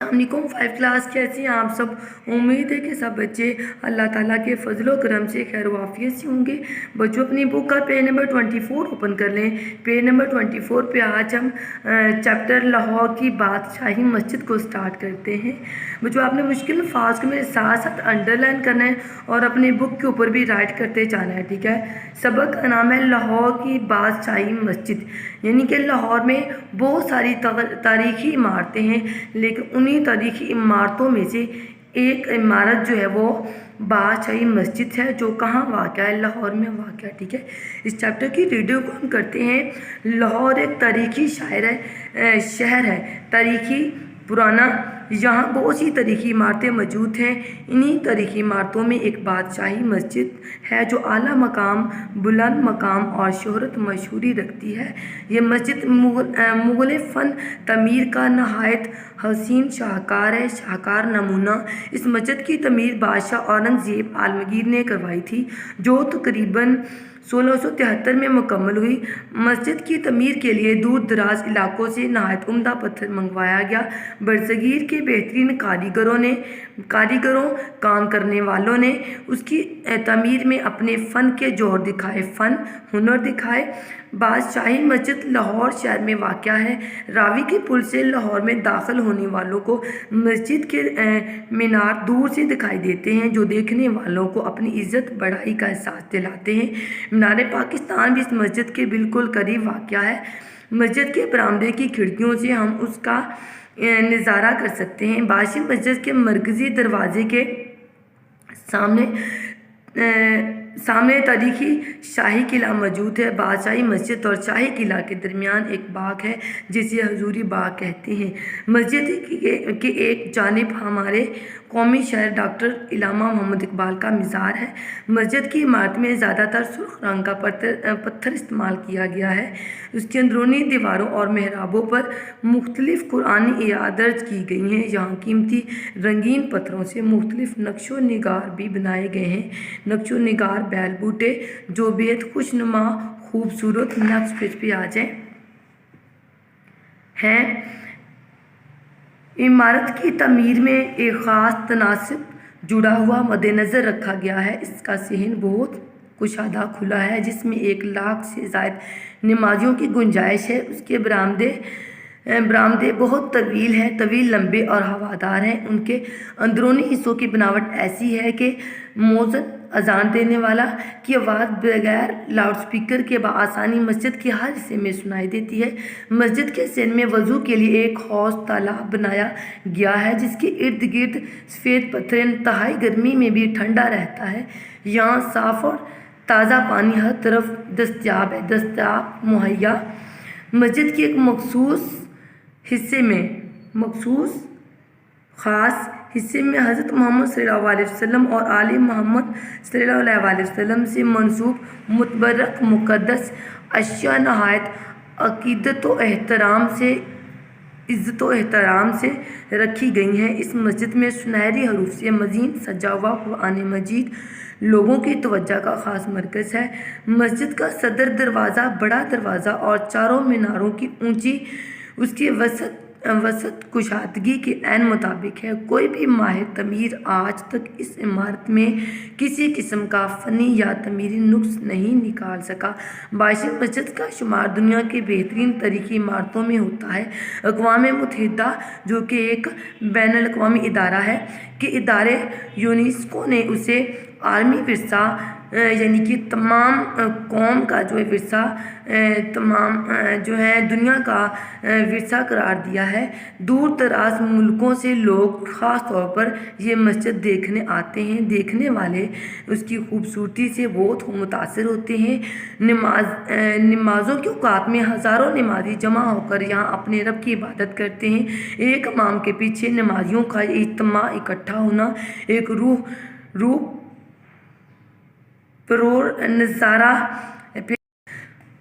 अस्सलामुअलैकुम 5 क्लास कैसे हैं आप सब। उम्मीद है कि सब बच्चे अल्लाह ताला के फजल व करम से खैर वाफियत से होंगे। बच्चों अपनी बुक का पेज नंबर 24 ओपन कर लें। पेज नंबर 24 पे आज हम चैप्टर लाहौर की बादशाही मस्जिद को स्टार्ट करते हैं। बच्चों आपने मुश्किल अल्फाज को मेरे साथ साथ अंडरलाइन करना है और अपनी बुक के ऊपर भी राइट करते जाना है, ठीक है। सबक का नाम है लाहौर की बादशाही मस्जिद, यानी कि लाहौर में बहुत सारी तारीखी इमारतें हैं, लेकिन उन्हीं तारीखी इमारतों में से एक इमारत जो है वो बादशाही मस्जिद है, जो कहाँ वाक़या है, लाहौर में वाक़या है, ठीक है। इस चैप्टर की रीडिंग को हम करते हैं। लाहौर एक तारीखी शहर है, तारीखी पुराना। यहाँ बहुत सी तारीखी इमारतें मौजूद हैं। इन्हीं तारीखी इमारतों में एक बादशाही मस्जिद है जो आला मकाम, बुलंद मकाम और शोहरत मशहूरी रखती है। ये मस्जिद मुग़ल फ़न तमीर का नहायत हसीन शाहकार है, शाहकार नमूना। इस मस्जिद की तमीर बादशाह औरंगज़ेब आलमगीर ने करवाई थी, जो तकरीबन 1673 में मुकम्मल हुई। मस्जिद की तमीर के लिए दूर दराज इलाकों से नहायत उम्दा पत्थर मंगवाया गया। बरसगीर के बेहतरीन कारीगरों काम करने वालों ने उसकी तमीर में अपने फ़न के जोहर दिखाए, हुनर दिखाए। बादशाही मस्जिद लाहौर शहर में वाक़या है। रावी के पुल से लाहौर में दाखिल होने वालों को मस्जिद के मीनार दूर से दिखाई देते हैं, जो देखने वालों को अपनी इज़्ज़त बढ़ाई का एहसास दिलाते हैं। मीनार पाकिस्तान भी इस मस्जिद के बिल्कुल करीब वाक़या है। मस्जिद के बरामदे की खिड़कियों से हम उसका नज़ारा कर सकते हैं। बादशाही मस्जिद के मरकज़ी दरवाज़े के सामने तारीखी शाही किला मौजूद है। बादशाही मस्जिद और शाही किला के दरमियान एक बाग है, जिसे हजूरी बाग कहते हैं। मस्जिद के एक जानिब हमारे कौमी शायर डॉक्टर इलामा मोहम्मद इकबाल का मज़ार है। मस्जिद की इमारत में ज़्यादातर सुर्ख रंग का पत्थर इस्तेमाल किया गया है। उसकी अंदरूनी दीवारों और मेहराबों पर मुख्तलिफ़ कुरानी आयात दर्ज की गई हैं। यहाँ कीमती रंगीन पत्थरों से मुख्तलिफ़ नक्शो निगार भी बनाए गए हैं। नक्शो निगार बैल बूटे जो बेहद खुशनुमा खूबसूरत। नेक्स्ट पेज पे आ जाए हैं। इमारत की तमीर में एक ख़ास तनासिब जुड़ा हुआ मद्देनज़र रखा गया है। इसका सहन बहुत कुशादा खुला है, जिसमें 1 लाख से ज़ायद नमाजियों की गुंजाइश है। उसके बरामदे बहुत तवील, लंबे और हवादार हैं। उनके अंदरूनी हिस्सों की बनावट ऐसी है कि मौज़न अजान देने वाला की आवाज़ बगैर लाउडस्पीकर के बआसानी मस्जिद के हर हिस्से में सुनाई देती है। मस्जिद के सेन में वज़ू के लिए एक हौज़ तालाब बनाया गया है, जिसके इर्द गिर्द सफ़ेद पत्थर इंतहाई गर्मी में भी ठंडा रहता है। यहाँ साफ़ और ताज़ा पानी हर तरफ मुहैया। मस्जिद के एक ख़ास हिस्से में हज़रत मोहम्मद सल्लल्लाहु अलैहि वसल्लम और आले मोहम्मद सल्लल्लाहु अलैहि वसल्लम से मंसूब मुतबर्रक मुक़द्दस अशिया नहायत इज़्ज़त व एहतराम से रखी गई हैं। इस मस्जिद में सुनहरी हरूफ से मज़ीद सजा हुआ कुरान मजीद लोगों की तवज्जो का ख़ास मरकज़ है। मस्जिद का सदर दरवाज़ा बड़ा दरवाज़ा और चारों मीनारों की ऊंची उसकी वसत कुशादगी के ऐन मुताबिक है। कोई भी माहिर तमीर आज तक इस इमारत में किसी किस्म का फ़नी या तमीरी नुक्स नहीं निकाल सका। बादशाही मस्जिद का शुमार दुनिया के बेहतरीन तारीखी इमारतों में होता है। अक़वाम मुत्तहिदा, जो कि एक बैनुल अक़वामी इदारा है, कि इदारे यूनेस्को ने उसे आलमी विरसा यानी कि तमाम कौम का जो है विरसा, तमाम जो है दुनिया का विरसा करार दिया है। दूर दराज मुल्कों से लोग ख़ास तौर पर ये मस्जिद देखने आते हैं। देखने वाले उसकी खूबसूरती से बहुत मुतासिर होते हैं। नमाज़ों के औक़ात में हज़ारों नमाज़ी जमा होकर यहाँ अपने रब की इबादत करते हैं। एक इमाम के पीछे नमाजियों का इज्तिमा इकट्ठा होना एक रूह परोर नज़ारा।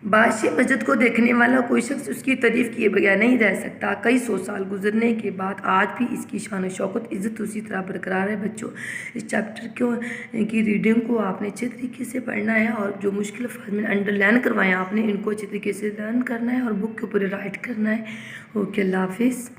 बादशाही मस्जिद को देखने वाला कोई शख्स उसकी तारीफ़ किए बगैर नहीं रह सकता। कई 100 साल गुजरने के बाद आज भी इसकी शान शौकत इज़्ज़त उसी तरह बरकरार है। बच्चों इस चैप्टर की रीडिंग को आपने अच्छे तरीके से पढ़ना है और जो मुश्किल अल्फाज में अंडरलाइन करवाएं आपने इनको अच्छे तरीके से लर्न करना है और बुक के ऊपर राइट करना है। ओके, अल्लाह हाफिज़।